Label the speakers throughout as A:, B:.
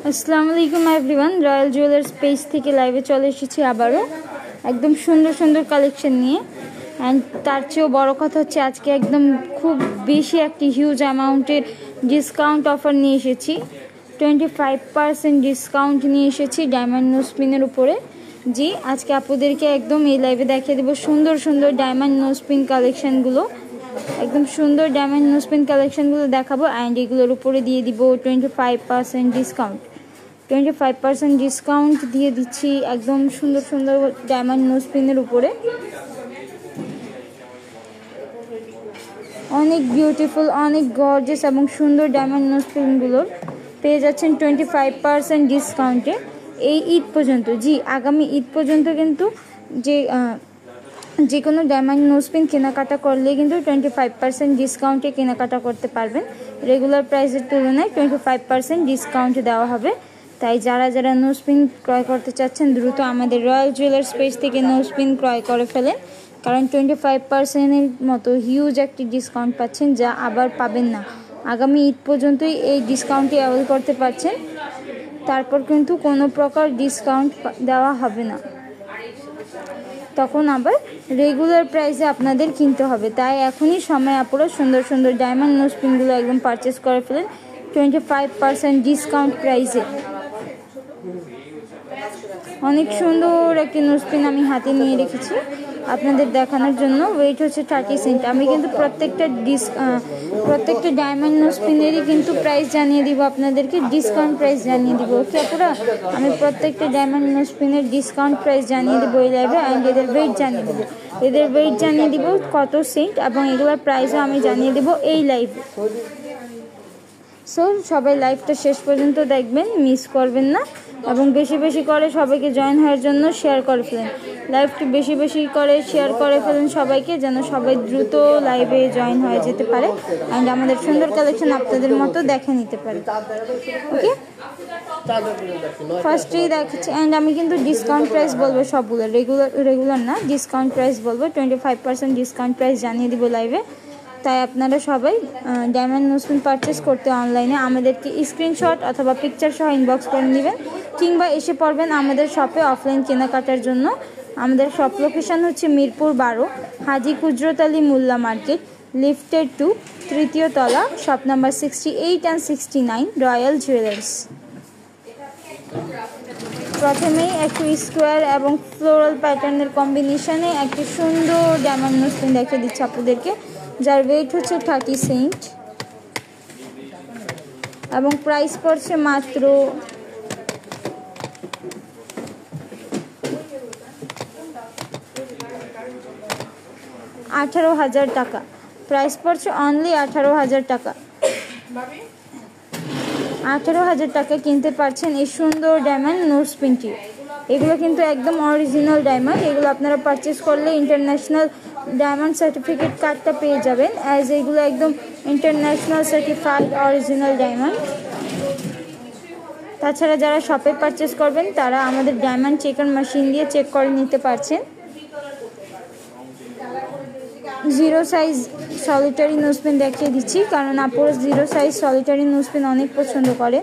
A: আসসালামু আলাইকুম everyone, royal jewellers page থেকে লাইভে চলে এসেছি আবারও একদম সুন্দর সুন্দর কালেকশন নিয়ে। অ্যান্ড তার চেয়েও বড় কথা হচ্ছে আজকে একদম খুব বেশি একটি হিউজ অ্যামাউন্টের ডিসকাউন্ট অফার নিয়ে এসেছি। 25% ডিসকাউন্ট নিয়ে এসেছি ডায়মন্ড নোজপিনের উপরে। জি, আজকে আপুদেরকে একদম এই লাইভে দেখিয়ে দেবো সুন্দর সুন্দর ডায়মন্ড নোজপিন কালেকশানগুলো। একদম সুন্দর ডায়মন্ড নোজপিন কালেকশানগুলো দেখাবো অ্যান্ড এগুলোর উপরে দিয়ে দিব 25% ডিসকাউন্ট। 25% ডিসকাউন্ট দিয়ে দিচ্ছি একদম সুন্দর সুন্দর ডায়মন্ড নোজপিনের উপরে। অনেক বিউটিফুল, অনেক গর্জিয়াস এবং সুন্দর ডায়মন্ড নোজপিনগুলোর পেয়ে যাচ্ছেন 25% ডিসকাউন্টে এই ঈদ পর্যন্ত। জি, আগামী ঈদ পর্যন্ত কিন্তু যে কোনো ডায়মন্ড নোজপিন কেনাকাটা করলে কিন্তু 25% ডিসকাউন্টে কেনাকাটা করতে পারবেন। রেগুলার প্রাইসের তুলনায় 25% ডিসকাউন্ট দেওয়া হবে। তাই যারা যারা নোজপিন ক্রয় করতে চাচ্ছেন দ্রুত আমাদের রয়্যাল জুয়েলার্স পেজ থেকে নোজপিন ক্রয় করে ফেলেন, কারণ 25%-এর মতো হিউজ একটি ডিসকাউন্ট পাচ্ছেন যা আবার পাবেন না। আগামী ঈদ পর্যন্তই এই ডিসকাউন্টটি অ্যাভেল করতে পারছেন, তারপর কিন্তু কোনো প্রকার ডিসকাউন্ট দেওয়া হবে না, তখন আবার রেগুলার প্রাইসে আপনাদের কিনতে হবে। তাই এখনই সময় আপুরা সুন্দর সুন্দর ডায়মন্ড নোজপিনগুলো একদম পারচেস করে ফেলেন 25% ডিসকাউন্ট প্রাইসে। অনেক সুন্দর একটি নোজপিন আমি হাতে নিয়ে রেখেছি আপনাদের দেখানোর জন্য। ওয়েট হচ্ছে 30 সেন্ট। আমি কিন্তু প্রত্যেকটা ডায়মন্ড নোজপিনেরই কিন্তু প্রাইস জানিয়ে দিব আপনাদেরকে, ডিসকাউন্ট প্রাইস জানিয়ে দিব। ওকে আপুরা, আমি প্রত্যেকটা ডায়মন্ড নোজপিনের ডিসকাউন্ট প্রাইস জানিয়ে দেবো এই লাইভে অ্যান্ড এদের ওয়েট জানিয়ে দেবো। এদের ওয়েট জানিয়ে দিব কত সেন্ট এবং এগুলোর প্রাইসও আমি জানিয়ে দেবো এই লাইভে। সো সবাই লাইভটা শেষ পর্যন্ত দেখবেন, মিস করবেন না এবং বেশি বেশি করে সবাইকে জয়েন হওয়ার জন্য শেয়ার করে ফেলেন। লাইভটি বেশি বেশি করে শেয়ার করে ফেলেন সবাইকে, যেন সবাই দ্রুত লাইভে জয়েন হয়ে যেতে পারে অ্যান্ড আমাদের সুন্দর কালেকশন আপনাদের মতো দেখে নিতে পারে। ওকে, ফার্স্টেই দেখাচ্ছি অ্যান্ড আমি কিন্তু ডিসকাউন্ট প্রাইস বলবো সবগুলো, রেগুলার না, ডিসকাউন্ট প্রাইস বলবো। 25% ডিসকাউন্ট প্রাইস জানিয়ে দিব লাইভে। তাই আপনারা সবাই ডায়মন্ড নোজপিন পারচেস করতে অনলাইনে আমাদেরকে স্ক্রিনশট অথবা পিকচার সহ ইনবক্স করে নেবেন, কিংবা এসে পড়বেন আমাদের শপে অফলাইন কেনাকাটার জন্য। আমাদের শপ লোকেশান হচ্ছে মিরপুর 12, হাজি কুজরত আলী মোল্লা মার্কেট, লিফটেড 2, 3য় তলা, shop number 68 and 69, royal jewellers. প্রথমেই একটু স্কোয়ার এবং ফ্লোরাল প্যাটার্নের কম্বিনেশনে একটি সুন্দর ডায়মন্ড নোজপিন দেখিয়ে দিচ্ছি আপনাদেরকে, যার ওয়েট হচ্ছে 30 সেন্ট এবং প্রাইস পড়ছে মাত্র 18,000 টাকা। প্রাইস পড়ছে অনলি 18,000 টাকা। 18,000 টাকা কিনতে পারছেন এই সুন্দর ডায়মন্ড নোজপিনটি। এগুলো কিন্তু একদম অরিজিনাল ডায়মন্ড। এগুলো আপনারা পারচেস করলে ইন্টারন্যাশনাল ডায়মন্ড সার্টিফিকেট কার্ডটা পেয়ে যাবেন, অ্যাজ এগুলো একদম ইন্টারন্যাশনাল সার্টিফাইড অরিজিনাল ডায়মন্ড। তাছাড়া যারা শপে পারচেস করবেন তারা আমাদের ডায়মন্ড চেকার মেশিন দিয়ে চেক করে নিতে পারছেন। 0 সাইজ সলিটারি নোজপিন দেখিয়ে দিচ্ছি, কারণ আপুরা 0 সাইজ সলিটারি নোজপিন অনেক পছন্দ করে,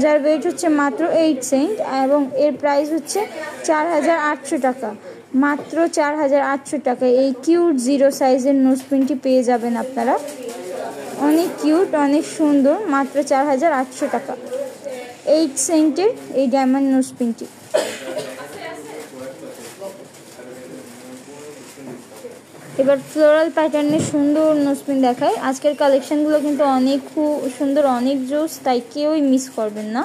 A: যার ওয়েট হচ্ছে মাত্র 8 সেন্ট এবং এর প্রাইস হচ্ছে 4,800 টাকা। মাত্র 4,800 টাকা এই কিউট 0 সাইজের নোজপিনটি পেয়ে যাবেন আপনারা। অনেক কিউট, অনেক সুন্দর, মাত্র 4,800 টাকা 8 সেন্টের এই ডায়মন্ড নোজপিনটি। এবার ফ্লোরাল প্যাটার্নের সুন্দর নোজপিন দেখায়। আজকের কালেকশনগুলো কিন্তু অনেক খুব সুন্দর, অনেক জোস, তাই কেউই মিস করবেন না।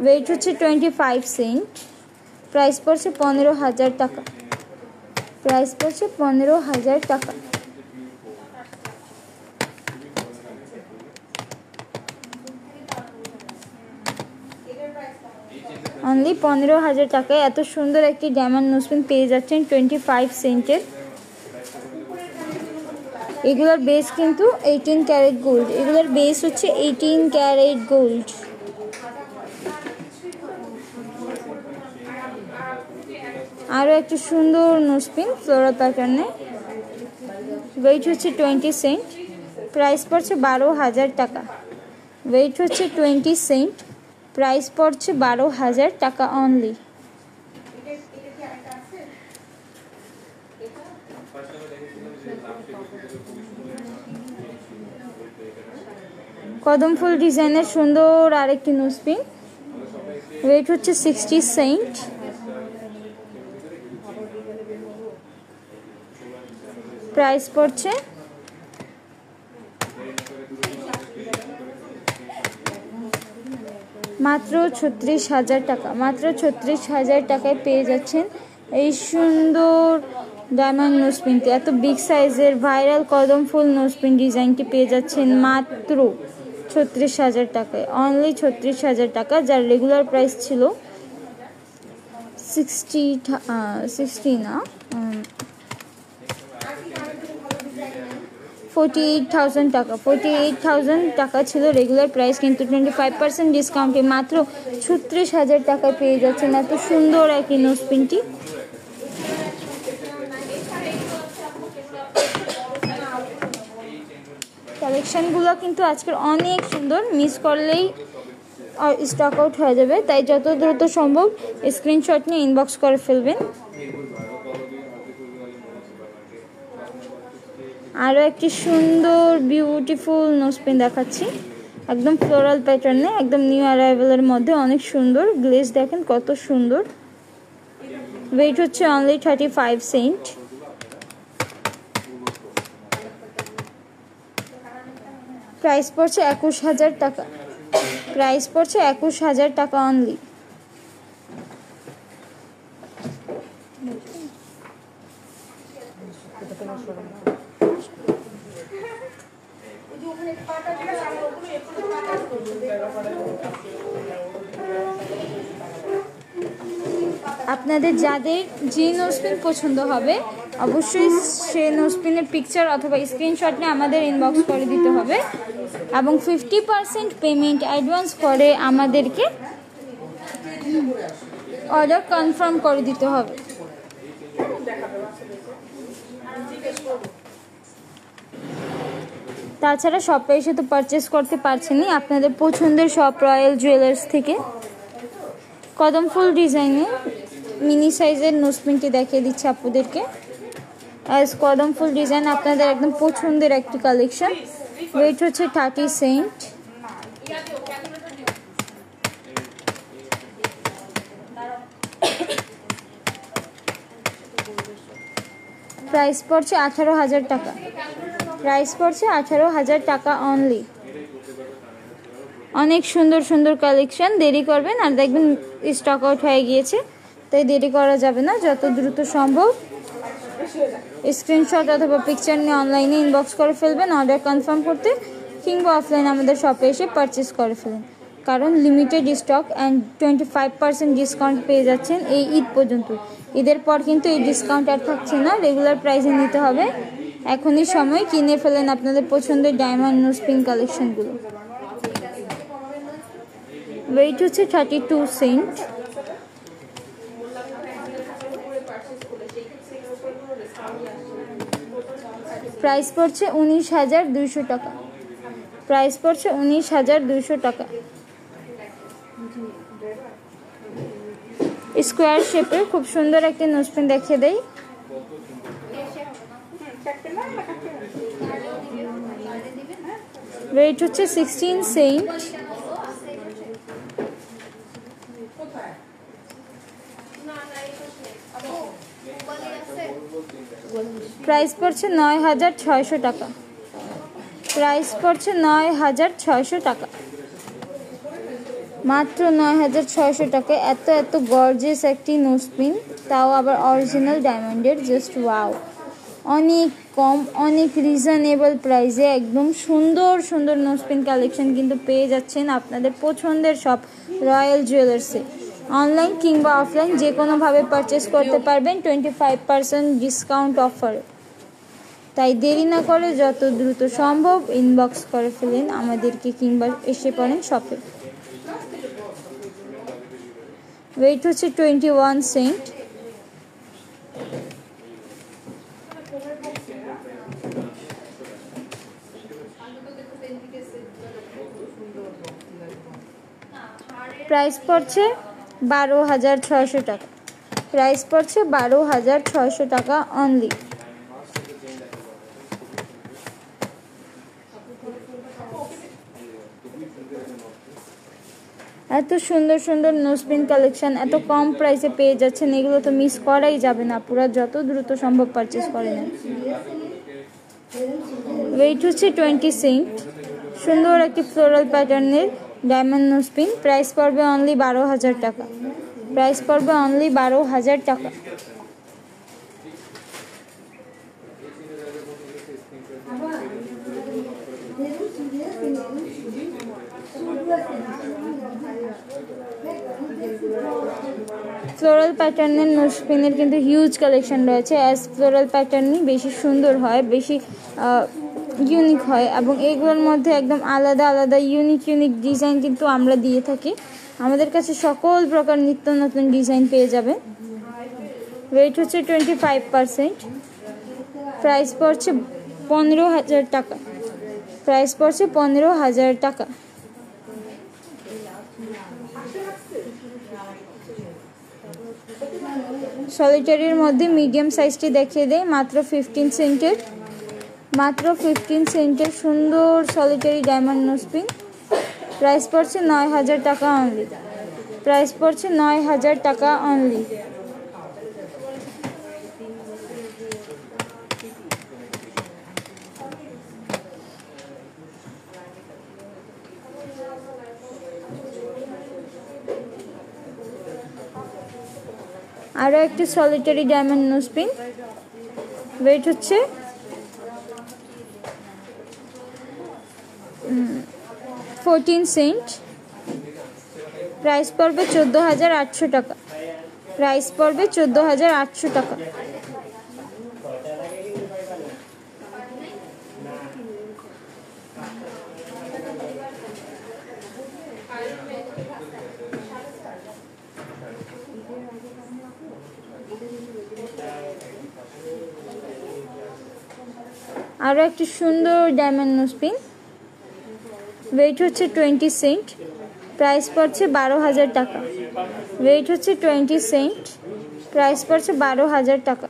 A: ওয়েট হচ্ছে 25 সেন্ট, প্রাইস পড়ছে 15,000 টাকা। প্রাইস পড়ছে 15,000 টাকা। অনলি 15,000 টাকায় এত সুন্দর একটি ডায়মন্ড নোজপিন পেয়ে যাচ্ছেন 25 সেন্টের। এগুলোর বেস কিন্তু 18 ক্যারেট গোল্ড। এগুলোর বেস হচ্ছে 18 ক্যারেট গোল্ড। আরও একটি সুন্দর নোজপিন ফ্লোরাল প্যাটার্নে, ওয়েট হচ্ছে 20 সেন্ট, প্রাইস পড়ছে 12,000 টাকা। ওয়েট হচ্ছে 20 সেন্ট, প্রাইস পড়ছে 12,000 টাকা অনলি। কদম ফুল ডিজাইনের সুন্দর আরেকটি নোজপিন, ওয়েট হচ্ছে 60 সেন্ট, প্রাইস পড়ছে মাত্র 36,000 টাকা। মাত্র 36,000 টাকায় পেয়ে যাচ্ছেন এই সুন্দর ডায়মন্ড নোজপিনটি। এত বিগ সাইজের ভাইরাল কদম ফুল নোজপিন ডিজাইনটি পেয়ে যাচ্ছেন মাত্র 36,000 টাকায়, অনলি 36,000 টাকা, যার রেগুলার প্রাইস ছিল 48,000 টাকা। 48,000 টাকা ছিল রেগুলার প্রাইস, কিন্তু 25% ডিসকাউন্টে মাত্র 36,000 টাকায় পেয়ে যাচ্ছেন এত সুন্দর একই নোজপিনটি। কালেকশনগুলো কিন্তু আজকের অনেক সুন্দর, মিস করলেই স্টক আউট হয়ে যাবে, তাই যত দ্রুত সম্ভব স্ক্রিনশট নিয়ে ইনবক্স করে ফেলবেন। আরও একটি সুন্দর বিউটিফুল নোজপিন দেখাচ্ছি, একদম ফ্লোরাল প্যাটার্নে, একদম নিউ অ্যারাইভেলের মধ্যে, অনেক সুন্দর গ্লেজ দেখেন কত সুন্দর। ওয়েট হচ্ছে অনলি 35 সেন্ট, প্রাইস পড়ছে 21,000 টাকা। প্রাইস পড়ছে 21,000 টাকা অনলি। আপনাদের যাদের যে নোজপিন পছন্দ হবে অবশ্যই সে নোজপিনের পিকচার অথবা স্ক্রিনশট নিয়ে আমাদের ইনবক্স করে দিতে হবে, এবং 50% পেমেন্ট অ্যাডভান্স করে আমাদেরকে অর্ডার কনফার্ম করে দিতে হবে। তাছাড়া শপে এসে তো পারচেস করতে পারছেনই, আপনাদের পছন্দের শপ রয়্যাল জুয়েলার্স থেকে কদম ফুল ডিজাইনে মিনি সাইজের নোজপিনটি দেখিয়ে দিচ্ছে আপনাদেরকে। অ্যাজ কদম ফুল ডিজাইন আপনাদের একদম পছন্দের একটি কালেকশন। ওয়েট হচ্ছে 30 সেন্ট, প্রাইস পড়ছে 18,000 টাকা। প্রাইস পড়ছে 18,000 টাকা অনলি। অনেক সুন্দর সুন্দর কালেকশন, দেরি করবেন আর দেখবেন স্টক আউট হয়ে গিয়েছে, তাই দেরি করা যাবে না, যত দ্রুত সম্ভব স্ক্রিনশট অথবা পিকচার নিয়ে অনলাইনে ইনবক্স করে ফেলবেন অর্ডার কনফার্ম করতে, কিংবা অফলাইন আমাদের শপে এসে পারচেস করে ফেলেন, কারণ লিমিটেড স্টক অ্যান্ড 25% ডিসকাউন্ট পেয়ে যাচ্ছেন এই ঈদ পর্যন্ত। ঈদের পর কিন্তু এই ডিসকাউন্ট আর থাকছে না, রেগুলার প্রাইসে নিতে হবে। এখনই সময়, কিনে ফেলেন আপনাদের পছন্দের ডায়মন্ড নোজপিন কালেকশনগুলো। ওয়েট হচ্ছে 32 সেন্ট, প্রাইস পড়ছে 19,200 টাকা। প্রাইস পড়ছে 19,200 টাকা। স্কোয়ার শেপের খুব সুন্দর একটি নোজপিন দেখিয়ে দেই। ওয়েট হচ্ছে 16 সেন্ট, প্রাইস পড়ছে 9,600 টাকা। প্রাইস পড়ছে 9,600 টাকা, মাত্র 9,600 টাকায় এত এত গর্জিয়াস একটি নোজপিন, তাও আবার অরিজিনাল ডায়মন্ডের। জাস্ট ওয়াও, অনেক কম, অনেক রিজনেবল প্রাইসে একদম সুন্দর সুন্দর নোজপিন কালেকশন কিন্তু পেয়ে যাচ্ছেন আপনাদের পছন্দের সব রয়্যাল জুয়েলার্সে। অনলাইন কিংবা অফলাইন যে কোনোভাবে পারচেস করতে পারবেন 25% ডিসকাউন্ট অফার, তাই দেরি না করে যত দ্রুত সম্ভব ইনবক্স করে ফেলেন আমাদেরকে কিংবা এসে পড়েন শপে। ওয়েট হচ্ছে 21 সেন্ট, প্রাইস পড়ছে 12,600 টাকা। প্রাইস পড়ছে 12,600 টাকা অনলি। এত সুন্দর সুন্দর নোজপিন কালেকশন এত কম প্রাইসে পেয়ে যাচ্ছেন, এগুলো তো মিস করাই যাবে না, পুরো যত দ্রুত সম্ভব পারচেস করে নেন। ওয়েট হচ্ছে 20 সেন্ট। সুন্দর একটি ফ্লোরাল প্যাটার্নের ডায়মন্ড নোজপিন। প্রাইস পড়বে অনলি 12,000 টাকা। প্রাইস পড়বে অনলি 12,000 টাকা। ফ্লোরাল প্যাটার্নের নোজপিনের কিন্তু হিউজ কালেকশন রয়েছে। অ্যাজ ফ্লোরাল প্যাটার্নই বেশি সুন্দর হয়, বেশি ইউনিক হয়, এবং এগুলোর মধ্যে একদম আলাদা আলাদা ইউনিক ডিজাইন কিন্তু আমরা দিয়ে থাকি। আমাদের কাছে সকল প্রকার নিত্য নতুন ডিজাইন পেয়ে যাবে। ওয়েট হচ্ছে 25%। প্রাইস পড়ছে 15,000 টাকা। প্রাইস পড়ছে 15,000 টাকা। সলিটারির মধ্যে মিডিয়াম সাইজটি দেখিয়ে দেয়, মাত্র 15 সেন্টের। মাত্র 15 সেন্টের সুন্দর সলিটারি ডায়মন্ড নোজপিন। প্রাইস পড়ছে 9,000 টাকা অনলি। প্রাইস পড়ছে 9,000 টাকা অনলি। আরও একটি সলিটারি ডায়মন্ড নোজপিন। ওয়েট হচ্ছে 14 সেন্ট। প্রাইস পড়বে 14,800 টাকা। প্রাইস পড়বে 14,800 টাকা। আরও একটি সুন্দর ডায়মন্ড নোজপিন। ওয়েট হচ্ছে 20 সেন্ট। প্রাইস পড়ছে 12,000 টাকা। ওয়েট হচ্ছে 20 সেন্ট। প্রাইস পড়ছে 12,000 টাকা।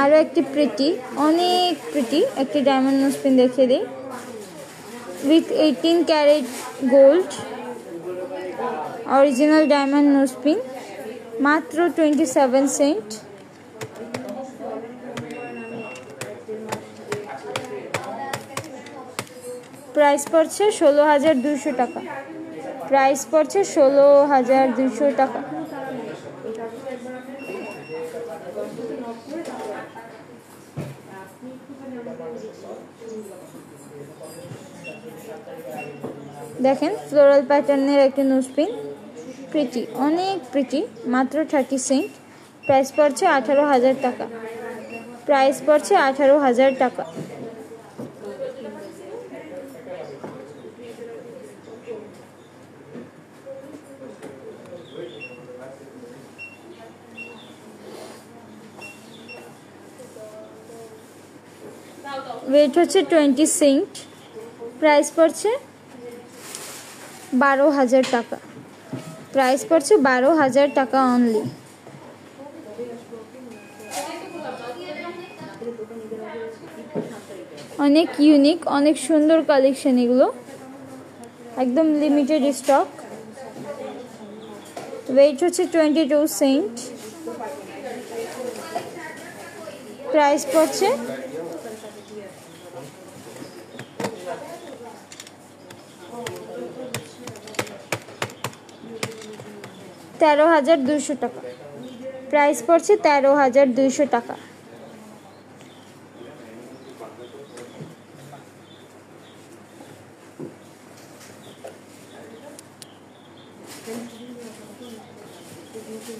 A: আরও একটি প্রিটি, অনেক প্রিটি একটি ডায়মন্ড নোজপিন দেখিয়ে দিই, with 18 carat gold original diamond nosepin. মাত্র 27 সেন্ট। প্রাইস পড়ছে 16,200 টাকা। প্রাইস পড়ছে 16,200 টাকা। দেখেন ফ্লোরাল প্যাটার্নের একটি নোজপিন, প্রিটি, অনেক প্রিটি, মাত্র 30 সেন্ট। প্রাইস পড়ছে 18,000 টাকা। প্রাইস পড়ছে 18,000 টাকা। ওয়েট হচ্ছে 20 সেন্ট। প্রাইস পড়ছে 12,000 টাকা। প্রাইস পড়ছে 12,000 টাকা অনলি। অনেক ইউনিক, অনেক সুন্দর কালেকশন এগুলো, একদম লিমিটেড স্টক। ওয়েট হচ্ছে 22 সেন্ট। প্রাইস পড়ছে 13,200 টাকা। প্রাইস পড়ছে 13,200 টাকা।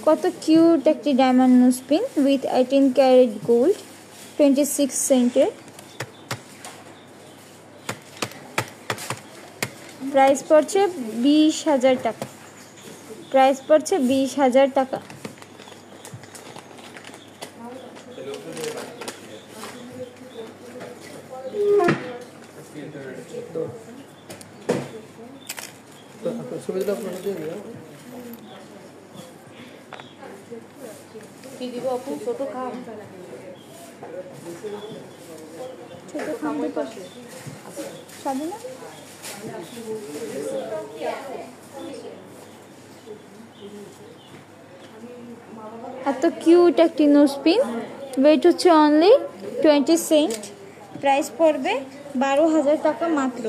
A: কত কিউট একটি diamond nosepin with 18 carat gold, 26 সেন্টের। প্রাইস পড়ছে 20,000 টাকা। প্রাইস পড়ছে 20,000 টাকা।
B: কি দিব আপু? ছোট খাম
A: সাদে না এত কিউট একটি নোজপিন। ওয়েট হচ্ছে অনলি 20 সেন্ট। প্রাইস পড়বে 12,000 টাকা মাত্র।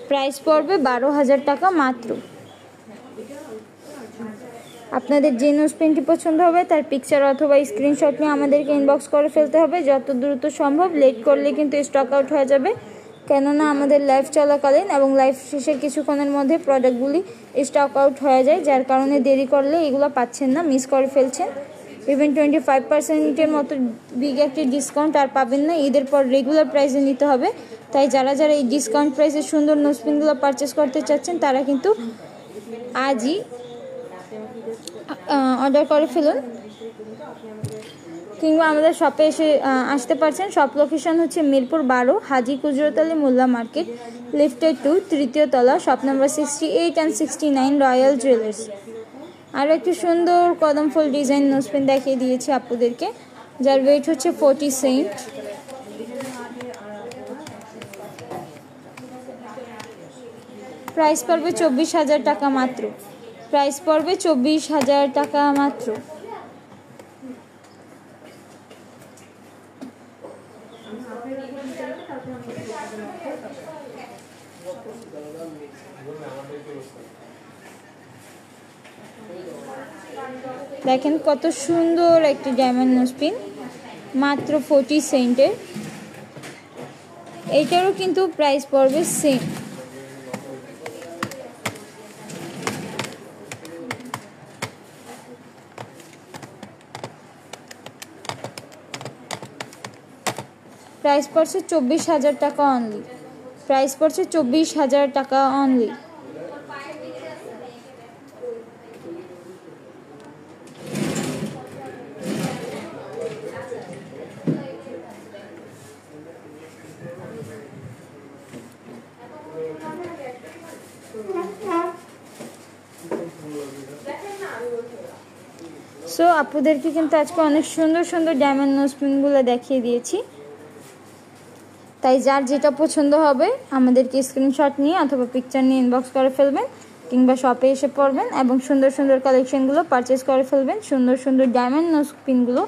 A: প্রাইস পড়বে 12,000 টাকা মাত্র। আপনাদের যে নোজপিনটি পছন্দ হবে তার পিকচার অথবা স্ক্রিনশট নিয়ে আমাদেরকে ইনবক্স করে ফেলতে হবে যত দ্রুত সম্ভব। লেট করলে কিন্তু স্টক আউট হয়ে যাবে, কেননা আমাদের লাইভ চলাকালীন এবং লাইভ শেষের কিছুক্ষণের মধ্যে প্রোডাক্টগুলি স্টক আউট হয়ে যায়, যার কারণে দেরি করলে এগুলো পাচ্ছেন না, মিস করে ফেলছেন। ইভেন 25%-এর মতো বিগ একটি ডিসকাউন্ট আর পাবেন না। ঈদের পর রেগুলার প্রাইসে নিতে হবে। তাই যারা যারা এই ডিসকাউন্ট প্রাইসে সুন্দর নোজপিনগুলো পারচেস করতে চাচ্ছেন তারা কিন্তু আজই অর্ডার করে ফেলুন, কিংবা আমাদের শপে এসে আসতে পারছেন। শপ লোকেশন হচ্ছে মিরপুর 12, হাজি কুজরত আলী মোল্লা মার্কেট, লিফটেড 2, তৃতীয় তলা, shop number 68 and 69, royal jewellers. আরও একটি সুন্দর কদম ফুল ডিজাইন নোজপিন দেখিয়ে দিয়েছি আপুদেরকে, যার ওয়েট হচ্ছে 40 সেন্ট। প্রাইস পড়বে 24,000 টাকা মাত্র। প্রাইস পড়বে 24,000 টাকা মাত্র। দেখেন কত সুন্দর একটি ডায়মন্ড নোজপিন, মাত্র 40 সেন্টের। এইটারও কিন্তু প্রাইস পড়বে সেম। প্রাইস পড়ছে 24,000 টাকা অনলি। প্রাইস পড়ছে 24,000 টাকা অনলি। সো আপুদেরকে কিন্তু আজকে অনেক সুন্দর সুন্দর ডায়মন্ড নোজপিনগুলো দেখিয়ে দিয়েছি। তাই যার যেটা পছন্দ হবে আমাদেরকে স্ক্রিনশট নিয়ে অথবা পিকচার নিয়ে ইনবক্স করে ফেলবেন, কিংবা শপে এসে পড়বেন এবং সুন্দর সুন্দর কালেকশনগুলো পারচেস করে ফেলবেন। সুন্দর সুন্দর ডায়মন্ড নোজপিনগুলো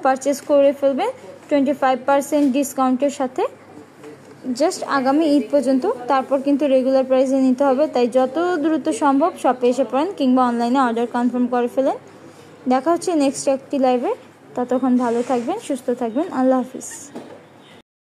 A: পারচেস করে ফেলবেন 25% ডিসকাউন্টের সাথে, জাস্ট আগামী ঈদ পর্যন্ত। তারপর কিন্তু রেগুলার প্রাইসে নিতে হবে। তাই যত দ্রুত সম্ভব শপে এসে পড়েন কিংবা অনলাইনে অর্ডার কনফার্ম করে ফেলেন। দেখা হচ্ছে নেক্সট একটি লাইভে। ততক্ষণ ভালো থাকবেন, সুস্থ থাকবেন। আল্লাহ হাফিজ।